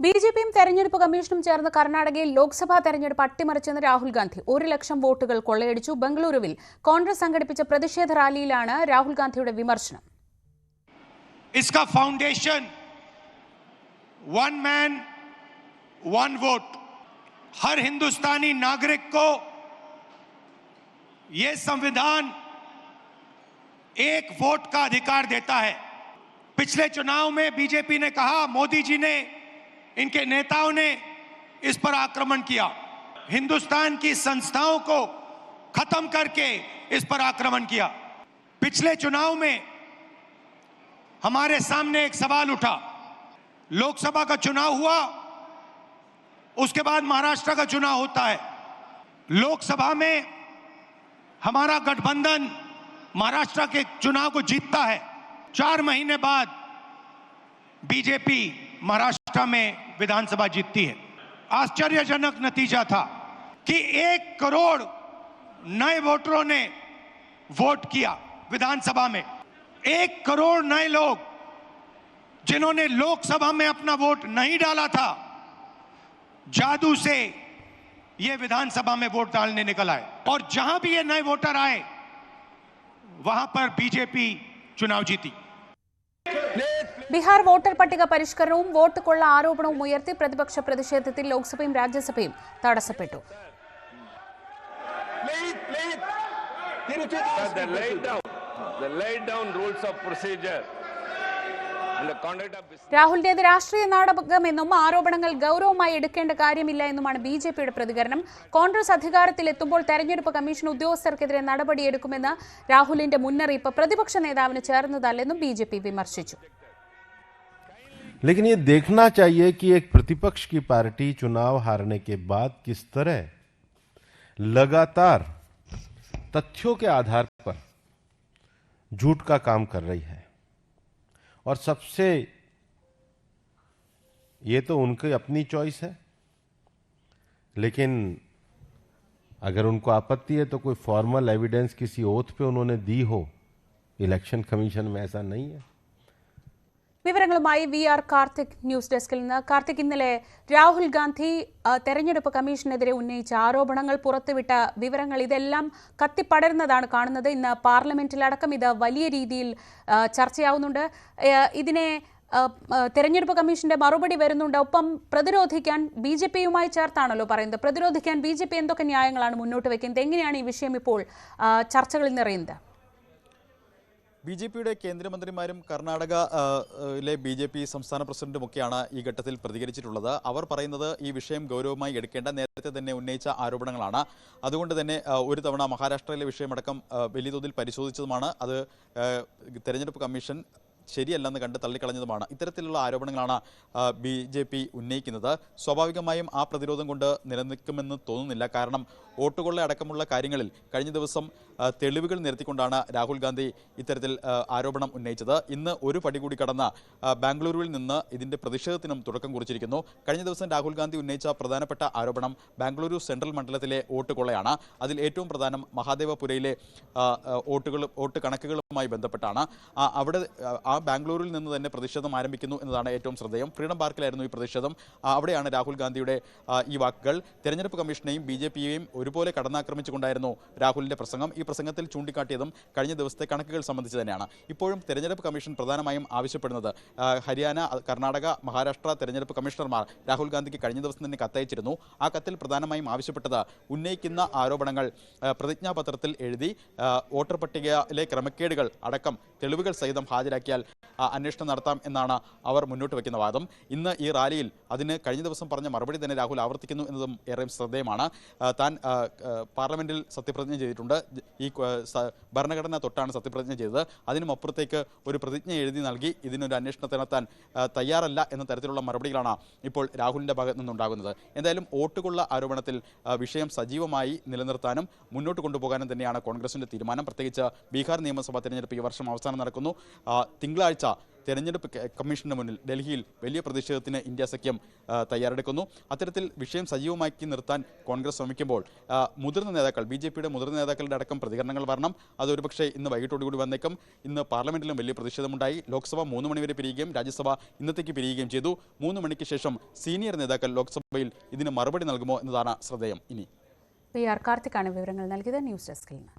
ബിജെപിയും തെരഞ്ഞെടുപ്പ് കമ്മീഷനും ചേർന്ന് കർണാടകയിൽ ലോക്സഭാ തെരഞ്ഞെടുപ്പ് അട്ടിമറിച്ചെന്ന് രാഹുൽ ഗാന്ധി 1 ലക്ഷം വോട്ടുകൾ കൊള്ളയടിച്ചു. ബംഗളൂരുവിൽ കോൺഗ്രസ് സംഘടിപ്പിച്ച പ്രതിഷേധ റാലിയിലാണ് രാഹുൽ ഗാന്ധിയുടെ വിമർശനം. इसका foundation one man one vote, हर हिंदुस्तानी नागरिक को यह संविधान एक वोट का अधिकार देता है। पिछले चुनाव में बीजेपी ने कहा, मोदी जी ने, इनके नेताओं ने इस पर आक्रमण किया, हिंदुस्तान की संस्थाओं को खत्म करके इस पर आक्रमण किया। पिछले चुनाव में हमारे सामने एक सवाल उठा, लोकसभा का चुनाव हुआ, उसके बाद महाराष्ट्र का चुनाव होता है। लोकसभा में हमारा गठबंधन महाराष्ट्र के चुनाव को जीतता है, 4 महीने बाद बीजेपी महाराष्ट्र में विधानसभा जीतती है। आश्चर्यजनक नतीजा था कि 1 करोड़ नए वोटरों ने वोट किया विधानसभा में। 1 करोड़ नए लोग जिन्होंने लोकसभा में अपना वोट नहीं डाला था, जादू से ये विधानसभा में वोट डालने निकल आए, और जहां भी ये नए वोटर आए वहां पर बीजेपी चुनाव जीती। ബീഹാർ വോട്ടർ പട്ടിക പരിഷ്കരണവും വോട്ട് കൊള്ള ആരോപണവും ഉയർത്തി പ്രതിപക്ഷ പ്രതിഷേധത്തിൽ ലോക്സഭയും രാജ്യസഭയും തടസ്സപ്പെട്ടു. രാഹുലിന്റേത് രാഷ്ട്രീയ നാടകമെന്നും ആരോപണങ്ങൾ ഗൗരവമായി എടുക്കേണ്ട കാര്യമില്ല എന്നുമാണ് ബിജെപിയുടെ പ്രതികരണം. കോൺഗ്രസ് അധികാരത്തിലെത്തുമ്പോൾ തെരഞ്ഞെടുപ്പ് കമ്മീഷൻ ഉദ്യോഗസ്ഥർക്കെതിരെ നടപടിയെടുക്കുമെന്ന് രാഹുലിന്റെ മുന്നറിയിപ്പ് പ്രതിപക്ഷ നേതാവിന് ചേർന്നതല്ലെന്നും ബിജെപി വിമർശിച്ചു. लेकिन ये देखना चाहिए कि एक प्रतिपक्ष की पार्टी चुनाव हारने के बाद किस तरह लगातार तथ्यों के आधार पर झूठ का काम कर रही है, और सबसे ये तो उनकी अपनी चॉइस है, लेकिन अगर उनको आपत्ति है तो कोई फॉर्मल एविडेंस किसी ओथ पे उन्होंने दी हो, इलेक्शन कमीशन में ऐसा नहीं है. വിവരങ്ങളുമായി VR കാർത്തിക് ന്യൂസ് ഡെസ്കിൽ നിന്ന്. കാർത്തിക്, ഇന്നലെ രാഹുൽ ഗാന്ധി തെരഞ്ഞെടുപ്പ് കമ്മീഷനെതിരെ ഉന്നയിച്ച ആരോപണങ്ങൾ, പുറത്തുവിട്ട വിവരങ്ങൾ, ഇതെല്ലാം കത്തിപ്പടരുന്നതാണ് കാണുന്നത്. ഇന്ന് പാർലമെന്റിലടക്കം ഇത് വലിയ രീതിയിൽ ചർച്ചയാവുന്നുണ്ട്. ഇതിനെ തെരഞ്ഞെടുപ്പ് കമ്മീഷന്റെ മറുപടി വരുന്നുണ്ട്. ഒപ്പം പ്രതിരോധിക്കാൻ BJPയുമായി ചേർത്താണല്ലോ പറയുന്നത്. പ്രതിരോധിക്കാൻ BJP എന്തൊക്കെ ന്യായങ്ങളാണ് മുന്നോട്ട് വയ്ക്കുന്നത്? എങ്ങനെയാണ് ഈ വിഷയം ഇപ്പോൾ ചർച്ചകളിൽ നിറയുന്നത്? BJPയുടെ കേന്ദ്രമന്ത്രിമാരും കർണാടകയിലെ BJP സംസ്ഥാന പ്രസിഡന്റുമൊക്കെയാണ് ഈ ഘട്ടത്തിൽ പ്രതികരിച്ചിട്ടുള്ളത്. അവർ പറയുന്നത് ഈ വിഷയം ഗൗരവമായി എടുക്കേണ്ട, നേരത്തെ തന്നെ ഉന്നയിച്ച ആരോപണങ്ങളാണ്. അതുകൊണ്ട് തന്നെ ഒരു തവണ മഹാരാഷ്ട്രയിലെ വിഷയമടക്കം വലിയ തോതിൽ പരിശോധിച്ചതുമാണ്. അത് തെരഞ്ഞെടുപ്പ് കമ്മീഷൻ ശരിയല്ലെന്ന് കണ്ട് തള്ളിക്കളഞ്ഞതുമാണ്. ഇത്തരത്തിലുള്ള ആരോപണങ്ങളാണ് BJP ഉന്നയിക്കുന്നത്. സ്വാഭാവികമായും ആ പ്രതിരോധം കൊണ്ട് നിലനിൽക്കുമെന്ന് തോന്നുന്നില്ല. കാരണം വോട്ടുകൊള്ള അടക്കമുള്ള കാര്യങ്ങളിൽ കഴിഞ്ഞ ദിവസം തെളിവുകൾ നിരത്തിക്കൊണ്ടാണ് രാഹുൽ ഗാന്ധി ഇത്തരത്തിൽ ആരോപണം ഉന്നയിച്ചത്. ഇന്ന് ഒരു പടി കൂടി കടന്ന് ബാംഗ്ലൂരുവിൽ നിന്ന് ഇതിന്റെ പ്രതിഷേധത്തിനും തുടക്കം കുറിച്ചിരിക്കുന്നു. കഴിഞ്ഞ ദിവസം രാഹുൽ ഗാന്ധി ഉന്നയിച്ച പ്രധാനപ്പെട്ട ആരോപണം ബാംഗ്ലൂരു സെൻട്രൽ മണ്ഡലത്തിലെ വോട്ടുകൊള്ളയാണ്. അതിൽ ഏറ്റവും പ്രധാനം മഹാദേവപുരയിലെ വോട്ട് കണക്കുകളുമായി ബന്ധപ്പെട്ടാണ്. അവിടെ ബാംഗ്ലൂരിൽ നിന്ന് തന്നെ പ്രതിഷേധം ആരംഭിക്കുന്നു എന്നതാണ് ഏറ്റവും ശ്രദ്ധേയം. ഫ്രീഡം പാർക്കിലായിരുന്നു ഈ പ്രതിഷേധം. അവിടെയാണ് രാഹുൽ ഗാന്ധിയുടെ ഈ വാക്കുകൾ. തെരഞ്ഞെടുപ്പ് കമ്മീഷനെയും BJPയെയും ഒരുപോലെ കടന്നാക്രമിച്ചുകൊണ്ടായിരുന്നു രാഹുലിന്റെ പ്രസംഗം. ഈ പ്രസംഗത്തിൽ ചൂണ്ടിക്കാട്ടിയതും കഴിഞ്ഞ ദിവസത്തെ കണക്കുകൾ സംബന്ധിച്ച് തന്നെയാണ്. ഇപ്പോഴും തെരഞ്ഞെടുപ്പ് കമ്മീഷൻ പ്രധാനമായും ആവശ്യപ്പെടുന്നത്, ഹരിയാന, കർണാടക, മഹാരാഷ്ട്ര തെരഞ്ഞെടുപ്പ് കമ്മീഷണർമാർ രാഹുൽ ഗാന്ധിക്ക് കഴിഞ്ഞ ദിവസം തന്നെ കത്തയച്ചിരുന്നു. ആ കത്തിൽ പ്രധാനമായും ആവശ്യപ്പെട്ടത് ഉന്നയിക്കുന്ന ആരോപണങ്ങൾ പ്രതിജ്ഞാപത്രത്തിൽ എഴുതി വോട്ടർ പട്ടികയിലെ ക്രമക്കേടുകൾ അടക്കം തെളിവുകൾ സഹിതം ഹാജരാക്കിയാൽ അന്വേഷണം നടത്താം എന്നാണ് അവർ മുന്നോട്ട് വയ്ക്കുന്ന വാദം. ഇന്ന് ഈ റാലിയിൽ അതിന് കഴിഞ്ഞ ദിവസം പറഞ്ഞ മറുപടി തന്നെ രാഹുൽ ആവർത്തിക്കുന്നു എന്നതും ഏറെ ശ്രദ്ധേയമാണ്. താൻ പാർലമെന്റിൽ സത്യപ്രതിജ്ഞ ചെയ്തിട്ടുണ്ട്. ഈ ഭരണഘടന തൊട്ടാണ് സത്യപ്രതിജ്ഞ ചെയ്തത്. അതിനുമപ്പുറത്തേക്ക് ഒരു പ്രതിജ്ഞ എഴുതി നൽകി ഇതിനൊരു അന്വേഷണത്തിന് നടത്താൻ തയ്യാറല്ല എന്ന തരത്തിലുള്ള മറുപടികളാണ് ഇപ്പോൾ രാഹുലിന്റെ ഭാഗത്തു നിന്നുണ്ടാകുന്നത്. എന്തായാലും വോട്ടുകൊള്ള ആരോപണത്തിൽ വിഷയം സജീവമായി നിലനിർത്താനും മുന്നോട്ട് കൊണ്ടുപോകാനും തന്നെയാണ് കോൺഗ്രസിന്റെ തീരുമാനം. പ്രത്യേകിച്ച് ബീഹാർ നിയമസഭാ തെരഞ്ഞെടുപ്പ് ഈ വർഷം അവസാനം നടക്കുന്നു. തിങ്കളാഴ്ച തെരഞ്ഞെടുപ്പ് കമ്മീഷന് മുന്നിൽ ഡൽഹിയിൽ വലിയ പ്രതിഷേധത്തിന് ഇന്ത്യ സഖ്യം തയ്യാറെടുക്കുന്നു. അത്തരത്തിൽ വിഷയം സജീവമാക്കി നിർത്താൻ കോൺഗ്രസ് ശ്രമിക്കുമ്പോൾ മുതിർന്ന നേതാക്കൾ BJPയുടെ മുതിർന്ന നേതാക്കളുടെ അടക്കം പ്രതികരണങ്ങൾ വരണം. അതൊരുപക്ഷെ ഇന്ന് വൈകിട്ടോടുകൂടി വന്നേക്കും. ഇന്ന് പാർലമെന്റിലും വലിയ പ്രതിഷേധമുണ്ടായി. ലോക്സഭ 3 മണി വരെ പിരിയുകയും രാജ്യസഭ ഇന്നത്തേക്ക് പിരിയുകയും ചെയ്തു. 3 മണിക്ക് ശേഷം സീനിയർ നേതാക്കൾ ലോക്സഭയിൽ ഇതിന് മറുപടി നൽകുമോ എന്നതാണ് ശ്രദ്ധേയം. ഇനി PR കാർത്തിക്കാണ് വിവരങ്ങൾ നൽകിയത് ന്യൂസ് ഡെസ്കിൽ നിന്ന്.